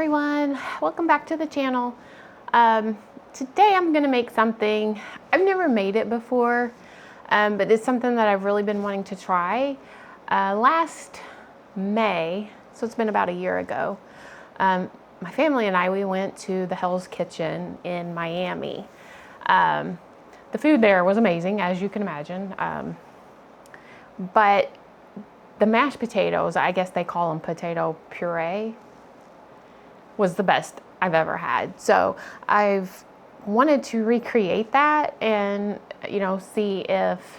everyone, welcome back to the channel. Today I'm gonna make something, I've never made it before, but it's something that I've really been wanting to try. Last May, so it's been about a year ago, my family and I, we went to the Hell's Kitchen in Miami. The food there was amazing, as you can imagine, but the mashed potatoes, I guess they call them potato puree, was the best I've ever had. So I've wanted to recreate that and, you know, see if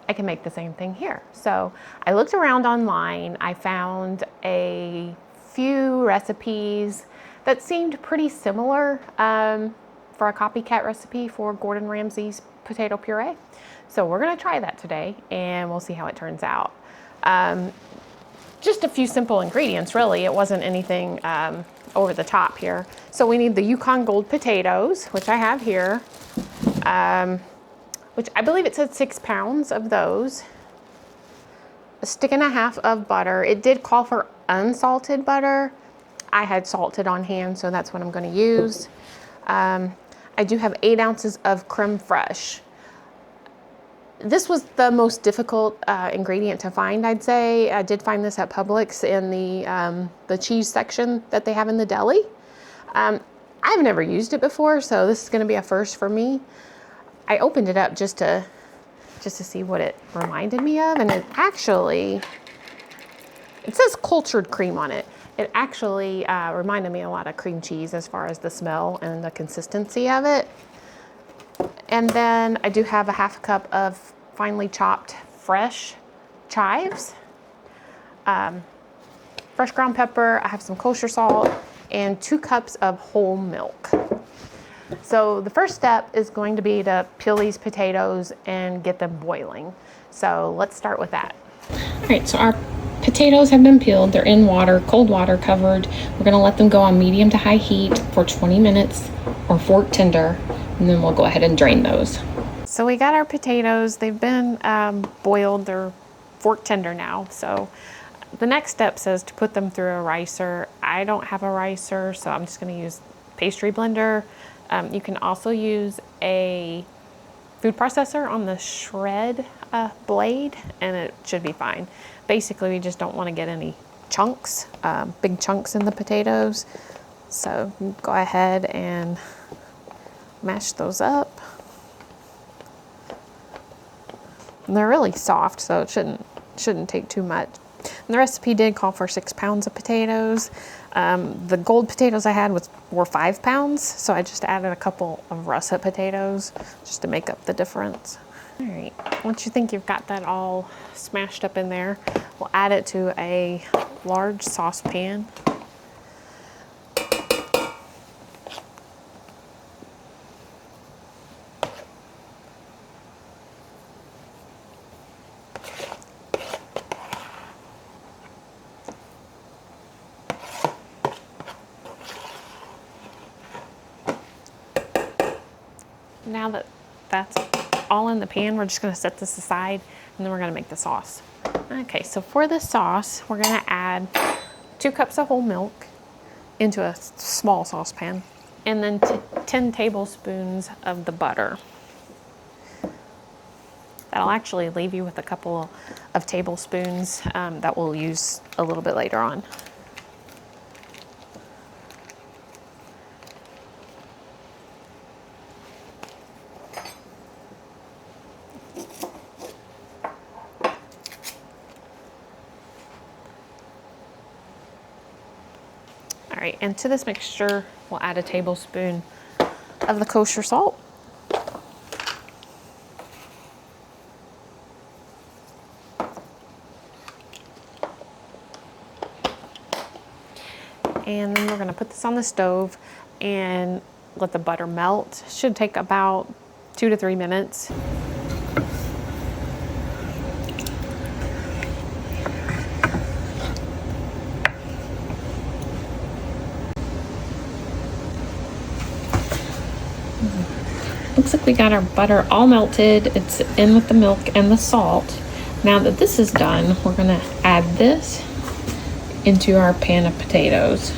I can make the same thing here. So I looked around online. I found a few recipes that seemed pretty similar for a copycat recipe for Gordon Ramsay's potato puree. So we're gonna try that today and we'll see how it turns out. Just a few simple ingredients, really. It wasn't anything over the top here. So we need the Yukon Gold potatoes, which I have here, which I believe it said 6 pounds of those. A stick and a half of butter. It did call for unsalted butter. I had salted on hand, so that's what I'm going to use. I do have 8 ounces of creme fraiche. This was the most difficult ingredient to find, I'd say. I did find this at Publix in the cheese section that they have in the deli. I've never used it before, so this is going to be a first for me. I opened it up just to see what it reminded me of, and it says cultured cream on it. It actually reminded me a lot of cream cheese as far as the smell and the consistency of it. And then I do have a half cup of finely chopped fresh chives, fresh ground pepper. I have some kosher salt and 2 cups of whole milk. So the first step is going to be to peel these potatoes and get them boiling. So let's start with that. All right, so our potatoes have been peeled. They're in water, cold water covered. We're gonna let them go on medium to high heat for 20 minutes or fork tender, and then we'll go ahead and drain those. So we got our potatoes. They've been boiled. They're fork tender now. So the next step says to put them through a ricer. I don't have a ricer, so I'm just gonna use pastry blender. You can also use a food processor on the shred blade, and it should be fine. Basically, we just don't want to get any chunks, big chunks in the potatoes. So go ahead and mash those up. And they're really soft, so it shouldn't take too much. And the recipe did call for 6 pounds of potatoes. The gold potatoes I had were 5 pounds, so I just added a couple of russet potatoes just to make up the difference. All right, once you think you've got that all smashed up in there, we'll add it to a large saucepan. Now that that's all in the pan, we're just gonna set this aside and then we're gonna make the sauce. Okay, so for the sauce, we're gonna add 2 cups of whole milk into a small saucepan, and then 10 tablespoons of the butter. That'll actually leave you with a couple of tablespoons that we'll use a little bit later on. All right, and to this mixture, we'll add a tablespoon of the kosher salt. And then we're gonna put this on the stove and let the butter melt. Should take about 2 to 3 minutes. Looks like we got our butter all melted. It's in with the milk and the salt. Now that this is done, we're gonna add this into our pan of potatoes.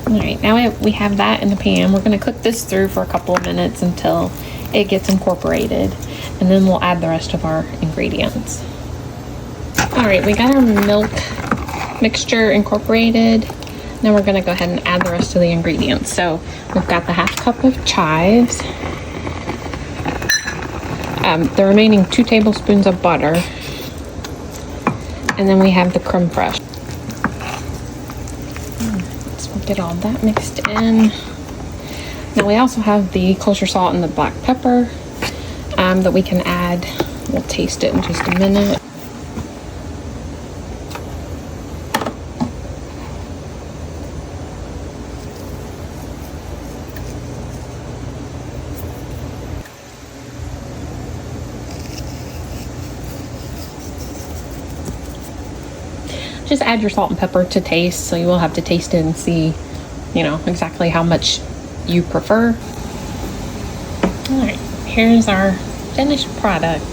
All right, now we have that in the pan. We're gonna cook this through for a couple of minutes until it gets incorporated, and then we'll add the rest of our ingredients. All right, we got our milk mixture incorporated. Now we're gonna go ahead and add the rest of the ingredients. So we've got the 1/2 cup of chives, the remaining 2 tablespoons of butter, and then we have the creme fraiche. Let's get all that mixed in. Now we also have the kosher salt and the black pepper that we can add. We'll taste it in just a minute. Just add your salt and pepper to taste, so you will have to taste it and see, you know, exactly how much you prefer. All right, here's our finished product.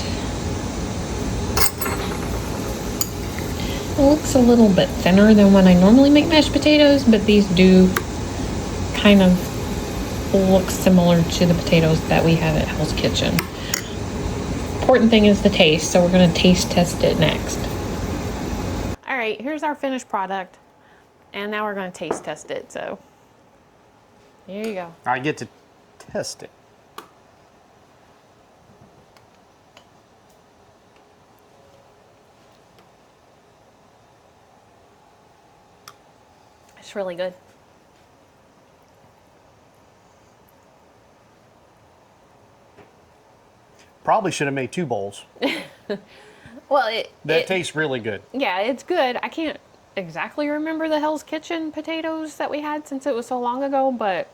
It looks a little bit thinner than when I normally make mashed potatoes, but these do kind of look similar to the potatoes that we have at Hell's Kitchen. Important thing is the taste, so we're gonna taste test it next. All right, here's our finished product, and now we're gonna taste test it, so here you go. I get to test it. It's really good. Probably should have made 2 bowls. Well, That tastes really good. Yeah, it's good. I can't exactly remember the Hell's Kitchen potatoes that we had since it was so long ago, but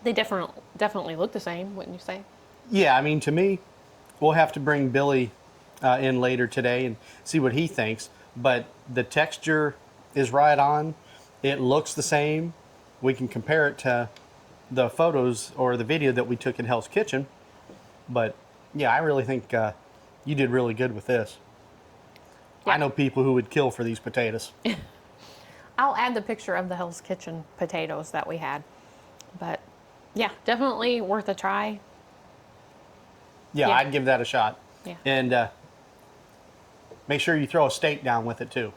they definitely look the same, wouldn't you say? Yeah, I mean, to me, we'll have to bring Billy in later today and see what he thinks. But the texture is right on. It looks the same. We can compare it to the photos or the video that we took in Hell's Kitchen. But yeah, I really think you did really good with this. Yeah. I know people who would kill for these potatoes. I'll add the picture of the Hell's Kitchen potatoes that we had. But yeah, definitely worth a try. Yeah, Yeah. I'd give that a shot. Yeah. And make sure you throw a steak down with it too.